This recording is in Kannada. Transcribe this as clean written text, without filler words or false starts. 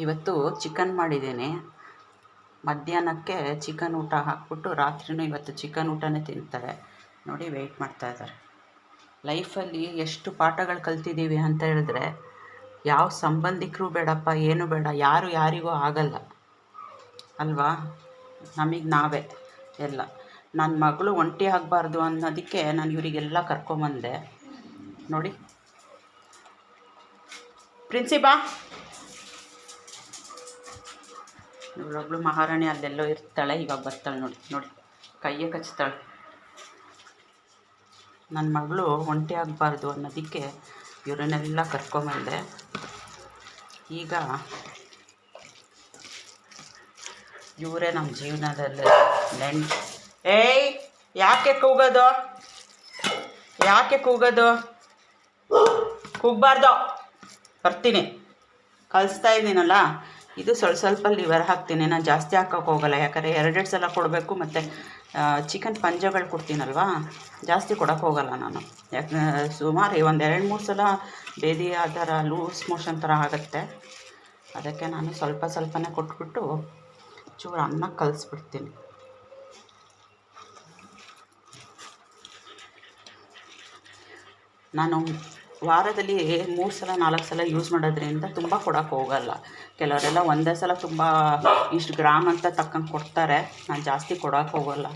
ಇವತ್ತು ಚಿಕನ್ ಮಾಡಿದ್ದೀನಿ. ಮಧ್ಯಾಹ್ನಕ್ಕೆ ಚಿಕನ್ ಊಟ ಹಾಕ್ಬಿಟ್ಟು ರಾತ್ರಿನೂ ಇವತ್ತು ಚಿಕನ್ ಊಟನೇ ತಿಂತಾರೆ. ನೋಡಿ ವೆಯ್ಟ್ ಮಾಡ್ತಾಯಿದ್ದಾರೆ. ಲೈಫಲ್ಲಿ ಎಷ್ಟು ಪಾಠಗಳು ಕಲ್ತಿದ್ದೀವಿ ಅಂತ ಹೇಳಿದ್ರೆ, ಯಾವ ಸಂಬಂಧಿಕರು ಬೇಡಪ್ಪ, ಏನು ಬೇಡ, ಯಾರು ಯಾರಿಗೂ ಆಗಲ್ಲ ಅಲ್ವಾ. ನಮಗೆ ನಾವೇ ಎಲ್ಲ. ನನ್ನ ಮಗಳು ಒಂಟಿ ಆಗಬಾರ್ದು ಅನ್ನೋದಕ್ಕೆ ನಾನು ಇವರಿಗೆಲ್ಲ ಕರ್ಕೊಂಬಂದೆ. ನೋಡಿ ಪ್ರಿನ್ಸಿಪಾ, ಇವಳೊಬ್ಳು ಮಹಾರಾಣಿ ಅಲ್ಲೆಲ್ಲೋ ಇರ್ತಾಳೆ, ಇವಾಗ ಬರ್ತಾಳೆ. ನೋಡಿ ನೋಡಿ ಕೈಯೇ ಕಚ್ತಾಳೆ. ನನ್ನ ಮಗಳು ಒಂಟಿ ಆಗಬಾರ್ದು ಅನ್ನೋದಕ್ಕೆ ಇವರನ್ನೆಲ್ಲ ಕರ್ಕೊಂಬಂದೆ. ಈಗ ಇವರೇ ನಮ್ಮ ಜೀವನದಲ್ಲಿ ಏಯ್, ಯಾಕೆ ಕೂಗೋದು? ಯಾಕೆ ಕೂಗೋದು? ಕೂಗಬಾರ್ದು. ಬರ್ತೀನಿ, ಕಲಿಸ್ತಾ ಇದ್ದೀನಲ್ಲ. ಇದು ಸ್ವಲ್ಪ ಲಿವರ್ ಹಾಕ್ತೀನಿ, ನಾನು ಜಾಸ್ತಿ ಹಾಕೋಕೆ ಹೋಗಲ್ಲ. ಯಾಕಂದರೆ 2 ಸಲ ಕೊಡಬೇಕು, ಮತ್ತು ಚಿಕನ್ ಪಂಜಗಳು ಕೊಡ್ತೀನಲ್ವ, ಜಾಸ್ತಿ ಕೊಡೋಕೆ ಹೋಗಲ್ಲ ನಾನು. ಯಾಕೆ ಸುಮಾರು ಒಂದು 2-3 ಸಲ ಬೇದಿ ಆ ಥರ ಲೂಸ್ ಮೋಷನ್ ಥರ ಆಗುತ್ತೆ. ಅದಕ್ಕೆ ನಾನು ಸ್ವಲ್ಪನೇ ಕೊಟ್ಬಿಟ್ಟು ಚೂರು ಅನ್ನ ಕಲಿಸ್ಬಿಡ್ತೀನಿ. ನಾನು ವಾರದಲ್ಲಿ 3 ಸಲ 4 ಸಲ ಯೂಸ್ ಮಾಡೋದ್ರಿಂದ ತುಂಬ ಕೊಡೋಕೆ ಹೋಗಲ್ಲ. ಕೆಲವರೆಲ್ಲ ಒಂದೇ ಸಲ ತುಂಬ ಇಷ್ಟು ಗ್ರಾಮ್ ಅಂತ ತಕ್ಕಂಗೆ ಕೊಡ್ತಾರೆ. ನಾನು ಜಾಸ್ತಿ ಕೊಡೋಕೆ ಹೋಗಲ್ಲ.